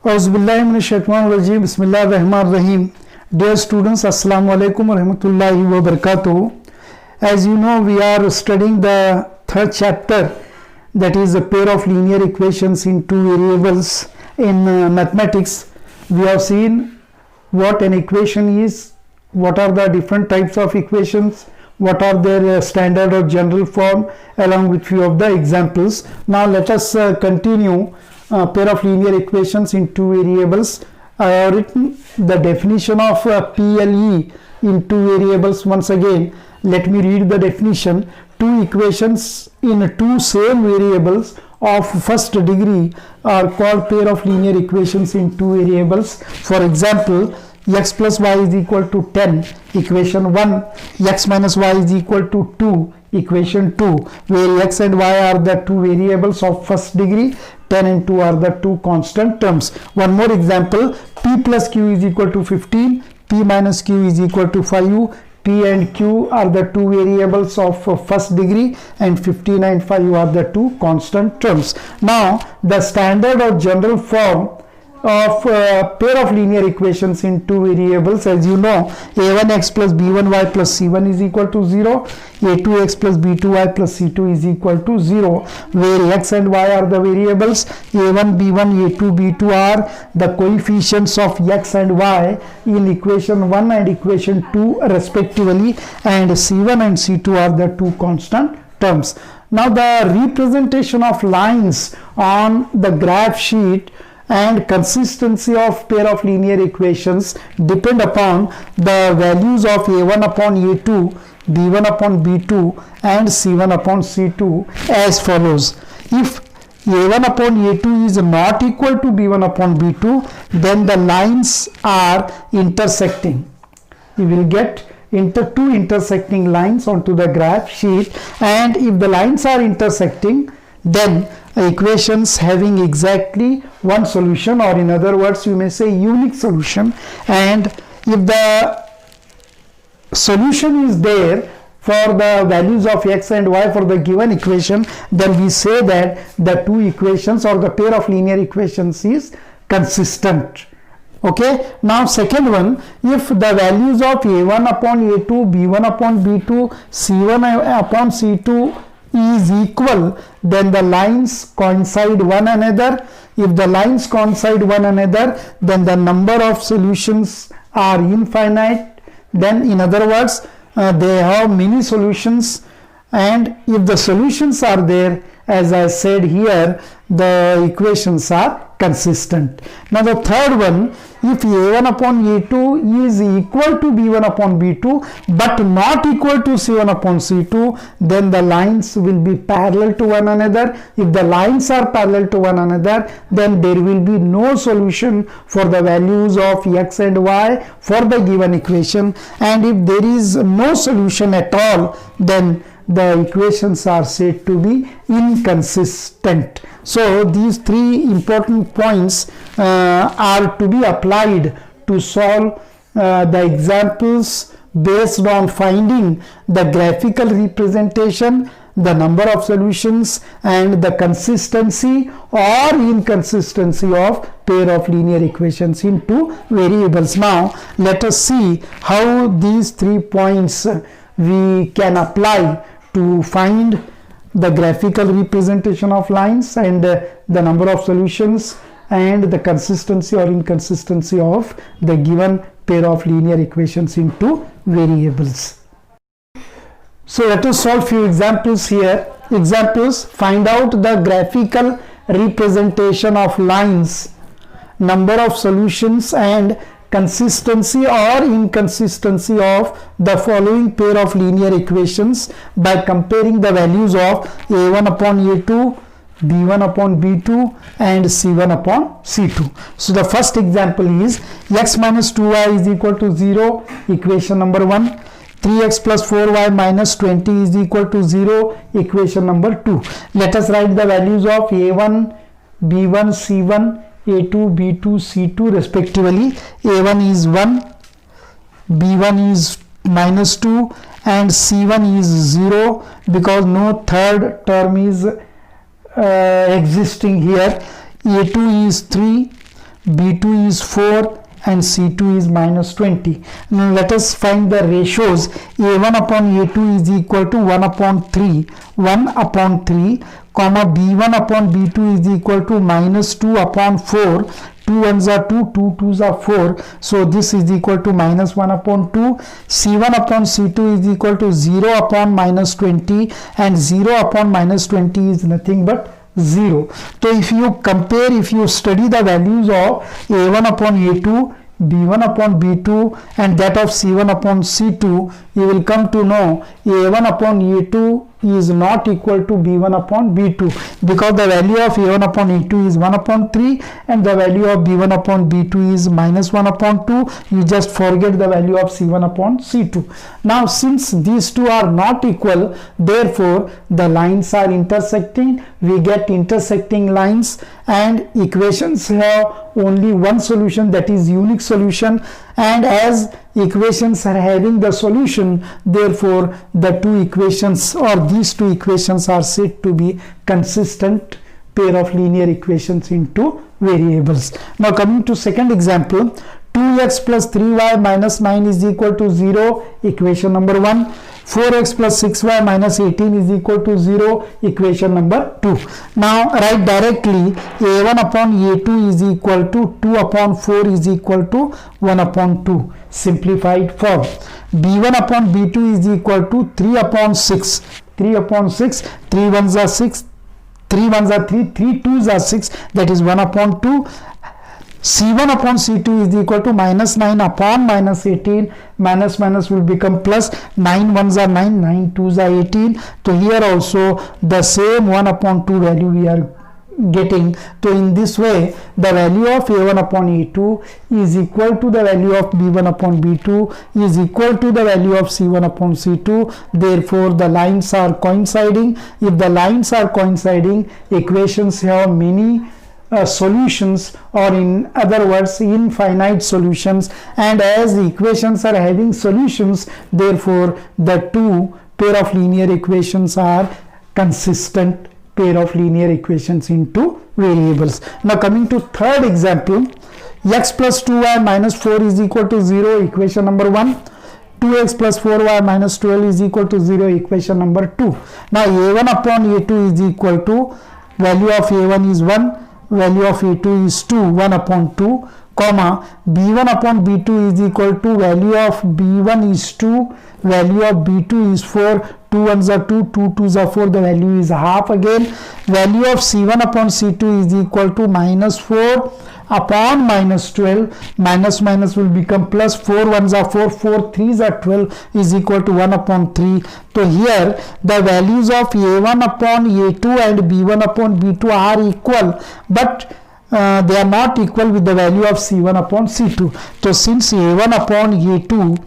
Auzubillahiminash-shaytanir-rajim. Bismillahir-rahmanir-rahim. Dear students, Assalamu alaikum wa rahmatullahi wa barakatuh. As you know, we are studying the third chapter, that is a pair of linear equations in two variables in mathematics. We have seen what an equation is, what are the different types of equations, what are their standard or general form, along with few of the examples. Now let us continue pair of linear equations in two variables. I have written the definition of PLE in two variables. Once again, let me read the definition. Two equations in two same variables of first degree are called pair of linear equations in two variables. For example, x plus y is equal to 10, equation 1, x minus y is equal to 2, equation 2, where x and y are the two variables of first degree, 10 and 2 are the two constant terms. One more example, p plus q is equal to 15, p minus q is equal to 5, p and q are the two variables of first degree, and 15 and 5 are the two constant terms. Now, the standard or general form of pair of linear equations in two variables, as you know, a1x plus b1y plus c1 is equal to 0, a2x plus b2y plus c2 is equal to 0, where x and y are the variables, a1, b1, a2, b2 are the coefficients of x and y in equation 1 and equation 2 respectively, and c1 and c2 are the two constant terms. Now the representation of lines on the graph sheet and consistency of pair of linear equations depend upon the values of a1 upon a2, b1 upon b2 and c1 upon c2 as follows. If a1 upon a2 is not equal to b1 upon b2, then the lines are intersecting. You will get two intersecting lines onto the graph sheet, and if the lines are intersecting, then equations having exactly one solution, or in other words you may say unique solution, and if the solution is there for the values of x and y for the given equation, then we say that the two equations or the pair of linear equations is consistent. Okay, now second one, if the values of a1 upon a2, b1 upon b2, c1 upon c2 is equal, then the lines coincide one another. If the lines coincide one another, then the number of solutions are infinite. Then in other words, they have many solutions, and if the solutions are there, as I said here, the equations are consistent. Now the third one, if a1 upon a2 is equal to b1 upon b2 but not equal to c1 upon c2, then the lines will be parallel to one another. If the lines are parallel to one another, then there will be no solution for the values of x and y for the given equation, and if there is no solution at all, then the equations are said to be inconsistent. So these three important points are to be applied to solve the examples based on finding the graphical representation, the number of solutions, and the consistency or inconsistency of pair of linear equations in two variables. Now let us see how these 3 points we can apply to find the graphical representation of lines and the number of solutions and the consistency or inconsistency of the given pair of linear equations in two variables. So let us solve few examples here. Examples: find out the graphical representation of lines, number of solutions, and consistency or inconsistency of the following pair of linear equations by comparing the values of a1 upon a2, b1 upon b2 and c1 upon c2. So the first example is x minus 2y is equal to 0, equation number 1. 3x plus 4y minus 20 is equal to 0, equation number 2. Let us write the values of a1, b1, c1, a2, b2, c2 respectively. a1 is 1, b1 is minus 2 and c1 is 0 because no third term is existing here. a2 is 3, B2 is 4 and C2 is minus 20. Now let us find the ratios. A1 upon A2 is equal to 1 upon 3, comma B1 upon B2 is equal to minus 2 upon 4. 2 ones are 2, 2 twos are 4. So this is equal to minus 1 upon 2. C1 upon C2 is equal to 0 upon minus 20, and 0 upon minus 20 is nothing but 0. So if you compare, if you study the values of A1 upon A2, B1 upon B2 and that of C1 upon C2, you will come to know A1 upon A2 is not equal to B1 upon B2, because the value of A1 upon A2 is 1 upon 3 and the value of B1 upon B2 is minus 1 upon 2. You just forget the value of C1 upon C2. Now since these two are not equal, therefore the lines are intersecting. We get intersecting lines, and equations have only one solution, that is unique solution, and as equations are having the solution, therefore the two equations or these two equations are said to be consistent pair of linear equations into variables. Now coming to second example, 2x plus 3y minus 9 is equal to 0, equation number 1. 4x plus 6y minus 18 is equal to 0, equation number 2. Now write directly a1 upon a2 is equal to 2 upon 4 is equal to 1 upon 2. Simplified form. b1 upon b2 is equal to 3 upon 6. 3 upon 6, 3 ones are 6, 3 ones are 3, 3 twos are 6, that is 1 upon 2. C1 upon C2 is equal to minus 9 upon minus 18. Minus minus will become plus. 9 ones are 9, 9 twos are 18. So here also the same 1 upon 2 value we are getting. So in this way the value of A1 upon A2 is equal to the value of B1 upon B2 is equal to the value of C1 upon C2. Therefore the lines are coinciding. If the lines are coinciding, equations have many solutions, or in other words infinite solutions, and as the equations are having solutions, therefore the two pair of linear equations are consistent pair of linear equations into variables. Now coming to third example, x plus 2y minus 4 is equal to 0, equation number 1. 2x plus 4y minus 12 is equal to 0, equation number 2. Now a1 upon a2 is equal to value of a1 is 1, value of a2 is 2, 1 upon 2, comma b1 upon b2 is equal to value of b1 is 2, value of b2 is 4, 2 ones are 2, 2 twos are 4, the value is half again. Value of c1 upon c2 is equal to minus 4 upon minus 12, minus minus will become plus. 4 ones are 4, 4 threes are 12 is equal to 1 upon 3. So here the values of a1 upon a2 and b1 upon b2 are equal, but they are not equal with the value of c1 upon c2. So since a1 upon a2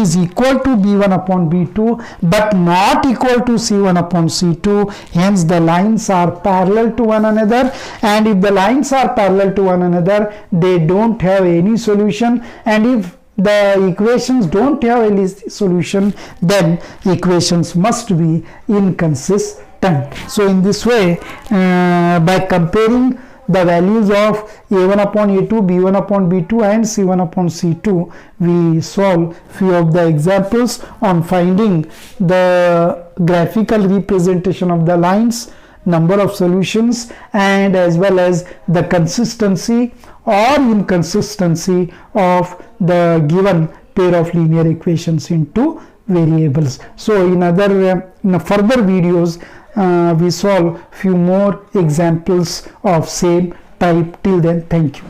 is equal to b1 upon b2 but not equal to c1 upon c2, hence the lines are parallel to one another, and if the lines are parallel to one another, they don't have any solution, and if the equations don't have any solution, then equations must be inconsistent. So in this way, by comparing the values of a1 upon a2, b1 upon b2 and c1 upon c2, we solve few of the examples on finding the graphical representation of the lines, number of solutions, and as well as the consistency or inconsistency of the given pair of linear equations into variables. So in further videos we solve few more examples of same type. Till then, thank you.